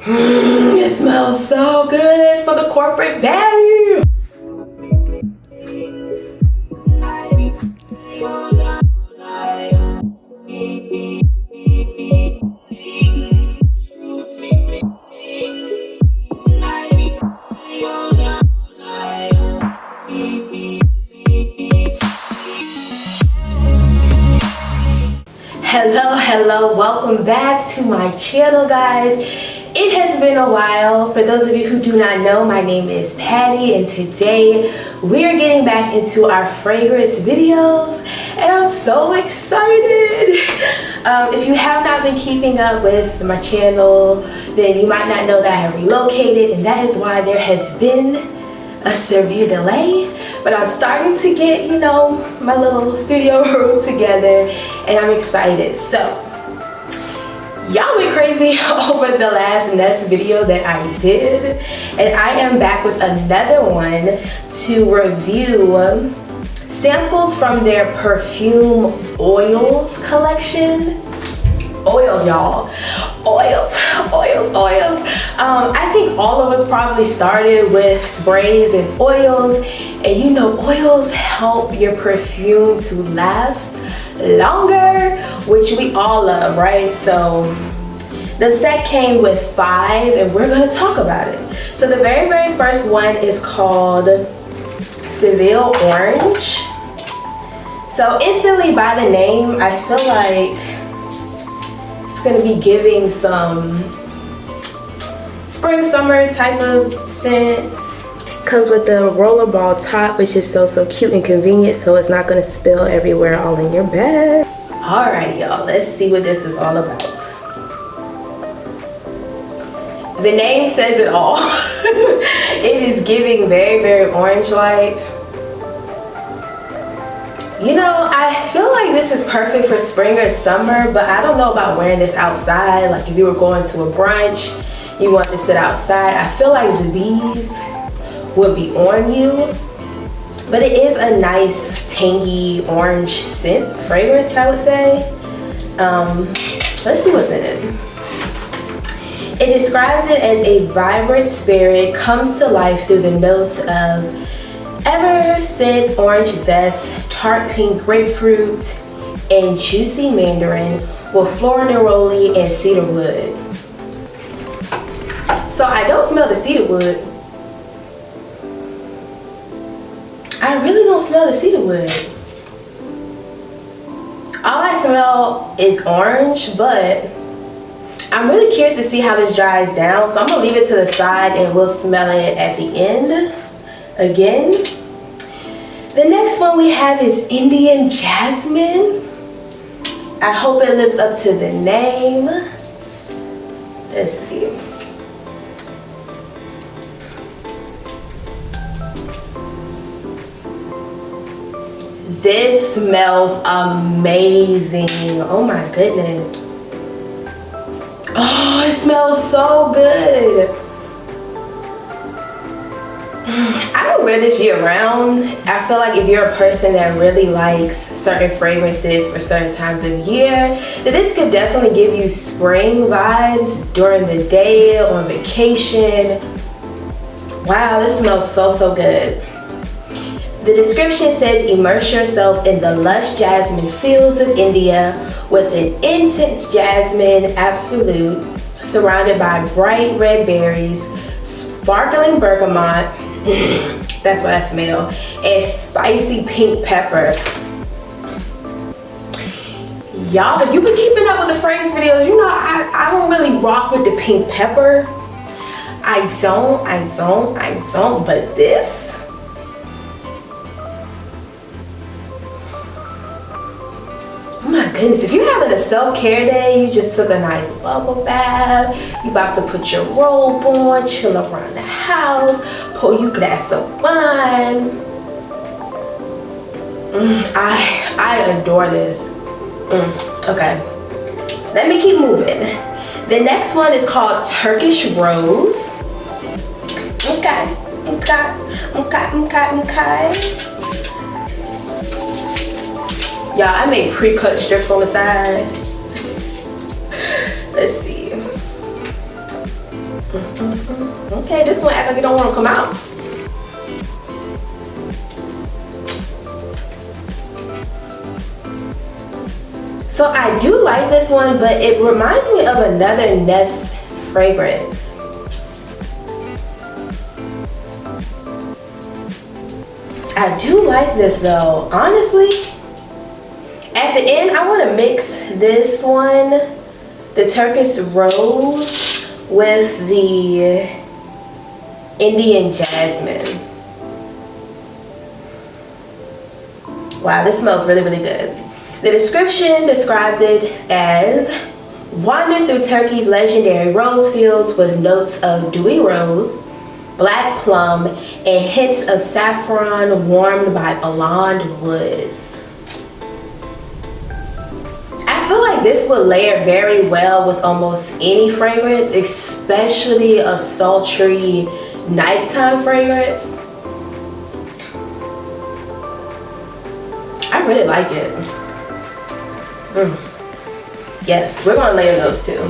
It smells so good for the corporate baddie. Hello, welcome back to my channel, guys. It has been a while. For those of you who do not know, my name is Patty, and today we are getting back into our fragrance videos, and I'm so excited. If you have not been keeping up with my channel, then you might not know that I have relocated, and that is why there has been a severe delay. But I'm starting to get, you know, my little studio room together, and I'm excited. So y'all went crazy over the last Nest video that I did, and I am back with another one to review samples from their Perfume oils collection. Oils, y'all. Oils. I think all of us probably started with sprays and oils, and you know, oils help your perfume to last longer, which we all love, right? So the set came with 5, and we're gonna talk about it. So the very first one is called Seville Orange. So instantly by the name, I feel like it's gonna be giving some spring summer type of scents. Comes with the rollerball top, which is so cute and convenient, so it's not gonna spill everywhere all in your bag. Alright, y'all, let's see what this is all about. The name says it all. It is giving very orange-like. You know, I feel like this is perfect for spring or summer, but I don't know about wearing this outside. Like if you were going to a brunch, you want to sit outside, I feel like the bees would be on you. But it is a nice tangy orange scent fragrance, I would say. Let's see what's in it. It describes it as a vibrant spirit comes to life through the notes of ever scent orange zest, tart pink grapefruit, and juicy mandarin with floral neroli and cedar wood. So I don't smell the cedar wood. I really don't smell the cedar wood. All I smell is orange, but I'm really curious to see how this dries down. So I'm gonna leave it to the side and we'll smell it at the end again. The next one we have is Indian Jasmine. I hope it lives up to the name. Let's see. This smells amazing. Oh my goodness. Oh, it smells so good. I would wear this year round. I feel like if you're a person that really likes certain fragrances for certain times of year, that this could definitely give you spring vibes during the day, on vacation. Wow, this smells so good. The description says, immerse yourself in the lush jasmine fields of India with an intense jasmine absolute, surrounded by bright red berries, sparkling bergamot, that's what I smell, and spicy pink pepper. Y'all, if you've been keeping up with the fragrance videos, you know I don't really rock with the pink pepper. I don't, but this, oh my goodness, if you're having a self-care day, you just took a nice bubble bath, you about to put your robe on, chill around the house, pour you a glass of wine. I adore this. Okay, let me keep moving. The next one is called Turkish Rose. Okay. Y'all, I made pre-cut strips on the side. Let's see. Okay, this one act like you don't want to come out. So I do like this one, but it reminds me of another Nest fragrance. I do like this though, honestly. At the end, I want to mix this one, the Turkish Rose, with the Indian Jasmine. Wow, this smells really, really good. The description describes it as wander through Turkey's legendary rose fields with notes of dewy rose, black plum, and hints of saffron warmed by blonde woods. I feel like this would layer very well with almost any fragrance, especially a sultry nighttime fragrance. I really like it. Yes, we're gonna layer those two.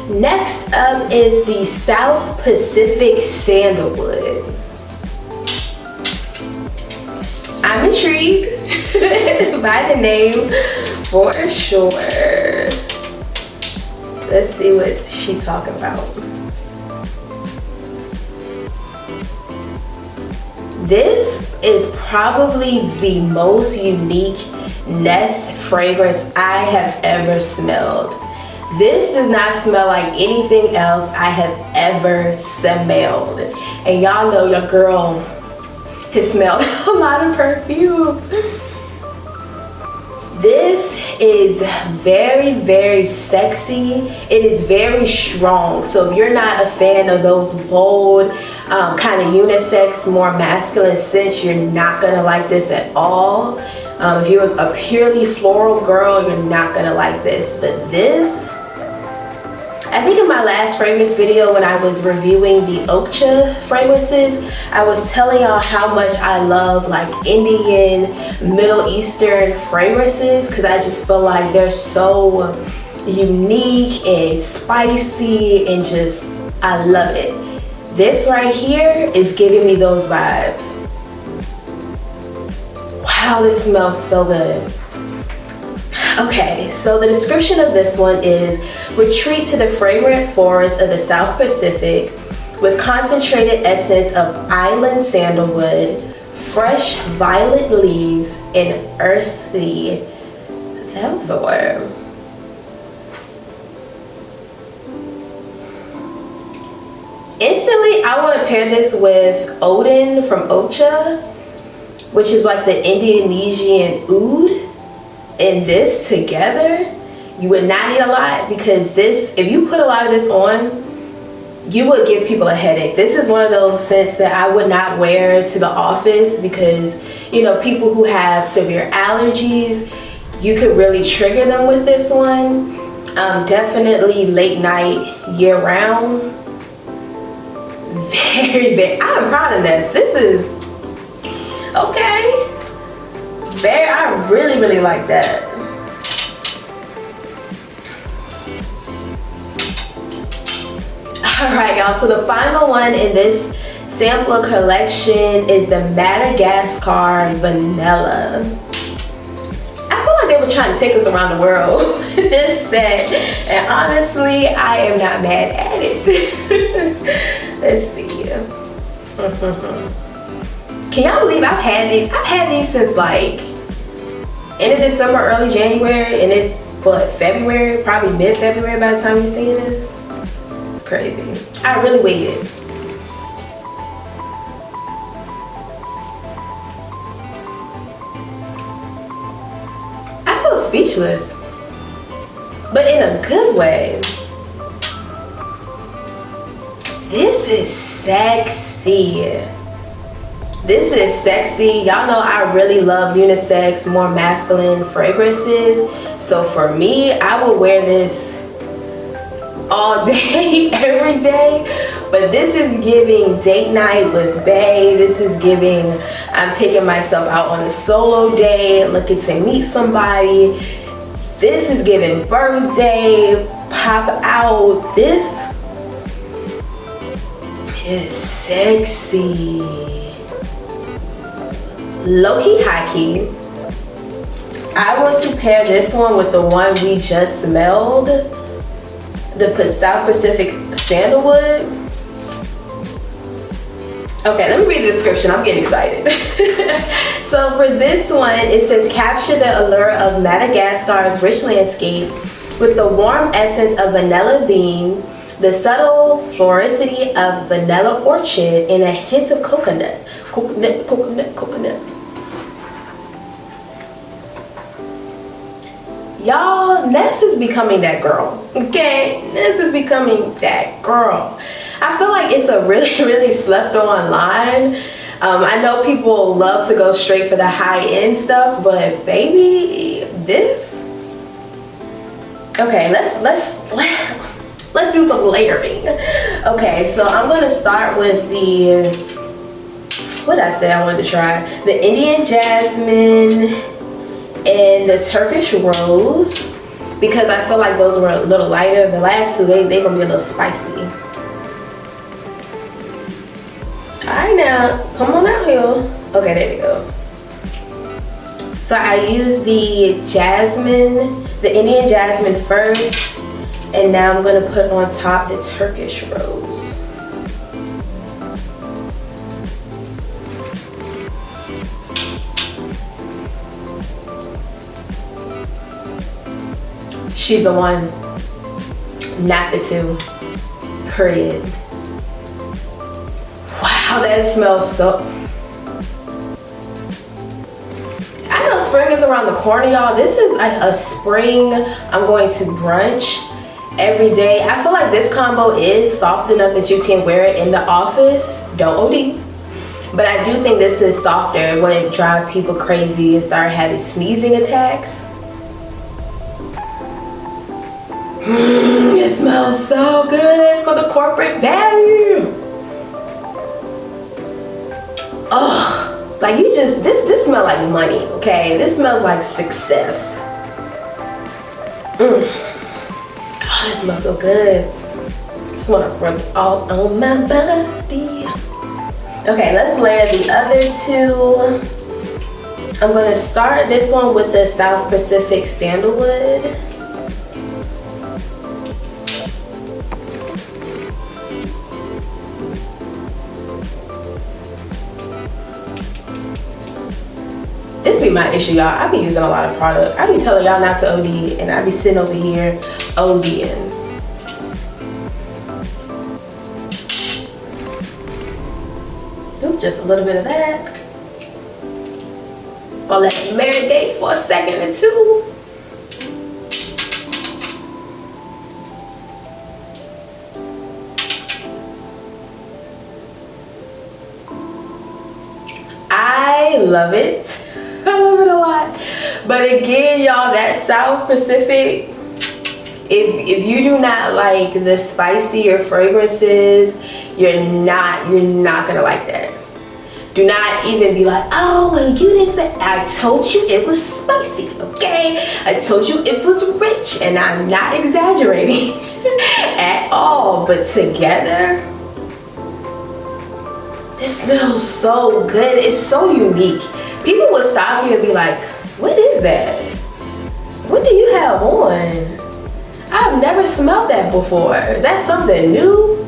Next up is the South Pacific Sandalwood. I'm intrigued by the name for sure. Let's see what she's talking about. This is probably the most unique Nest fragrance I have ever smelled. This does not smell like anything else I have ever smelled. And y'all know your girl has smelled a lot of perfumes. This is very, very sexy. It is very strong. So if you're not a fan of those bold, kind of unisex, more masculine scents, you're not gonna like this at all. If you're a purely floral girl, you're not gonna like this. But this, I think in my last fragrance video when I was reviewing the Okja fragrances, I was telling y'all how much I love like Indian, Middle Eastern fragrances because I just feel like they're so unique and spicy and just, I love it. This right here is giving me those vibes. Wow, this smells so good. Okay, so the description of this one is retreat to the fragrant forest of the South Pacific with concentrated essence of island sandalwood, fresh violet leaves, and earthy velvet. Instantly, I want to pair this with Odin from Okja, which is like the Indonesian oud. And this together, you would not need a lot because this, if you put a lot of this on, you would give people a headache. This is one of those scents that I would not wear to the office because, you know, people who have severe allergies, you could really trigger them with this one. Definitely late night, year round. Very big. I'm proud of this. This is okay. I really, really like that. Alright y'all, so the final one in this sampler collection is the Madagascar Vanilla. I feel like they were trying to take us around the world with this set, and honestly, I am not mad at it. Let's see. Can y'all believe I've had these? I've had these since like end of December, early January, and it's what, February, probably mid-February by the time you're seeing this. It's crazy. I really waited. I feel speechless, but in a good way. This is sexy. This is sexy. Y'all know I really love unisex, more masculine fragrances. So for me, I will wear this all day, every day. But this is giving date night with bae. This is giving, I'm taking myself out on a solo date, looking to meet somebody. This is giving birthday, pop out. This is sexy. Low-key, high-key. I want to pair this one with the one we just smelled, the South Pacific Sandalwood. Okay, let me read the description. I'm getting excited. So for this one, it says, capture the allure of Madagascar's rich landscape with the warm essence of vanilla bean, the subtle floricity of vanilla orchid, and a hint of coconut. Coconut. Y'all, Ness is becoming that girl, okay? Ness is becoming that girl. I feel like it's a really slept on line. I know people love to go straight for the high-end stuff, but baby, this. Okay, let's do some layering. Okay, so I'm gonna start with the, what did I say I wanted to try? The Indian Jasmine and the Turkish Rose, because I feel like those were a little lighter. The last two, they gonna be a little spicy. Alright, now come on out here. Okay, there we go. So I used the Jasmine, the Indian Jasmine first, and now I'm gonna put on top the Turkish Rose. She's the one, not the two. Period. Wow, that smells so. I know spring is around the corner, y'all. This is a spring I'm going to brunch every day. I feel like this combo is soft enough that you can wear it in the office. Don't OD. But I do think this is softer. It wouldn't drive people crazy and start having sneezing attacks. It smells so good for the corporate value. Oh, like you just, this smells like money, okay? This smells like success. Oh, it smells so good. Just want to rub it all on my body. Okay, let's layer the other two. I'm gonna start this one with the South Pacific Sandalwood. This be my issue, y'all. I be using a lot of product. I be telling y'all not to OD, and I be sitting over here ODing. Ooh, just a little bit of that. Gonna let it marinate for a second or two. I love it. I love it a lot. But again, y'all, that South Pacific, if you do not like the spicier fragrances, you're not gonna like that. Do not even be like, oh, well, you didn't say. I told you it was spicy, okay? I told you it was rich, and I'm not exaggerating at all. But together, it smells so good. It's so unique. People would stop you and be like, what is that? What do you have on? I've never smelled that before. Is that something new?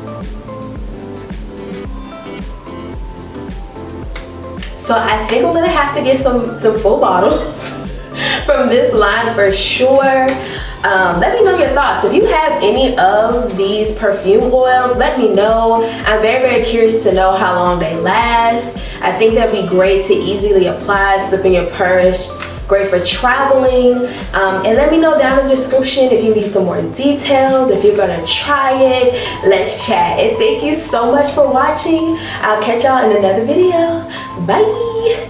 So I think I'm gonna have to get some full bottles from this line for sure. Let me know your thoughts. If you have any of these perfume oils, let me know. I'm very curious to know how long they last. I think that'd be great to easily apply, slip in your purse, great for traveling. And let me know down in the description if you need some more details, if you're gonna try it. Let's chat. And thank you so much for watching. I'll catch y'all in another video. Bye.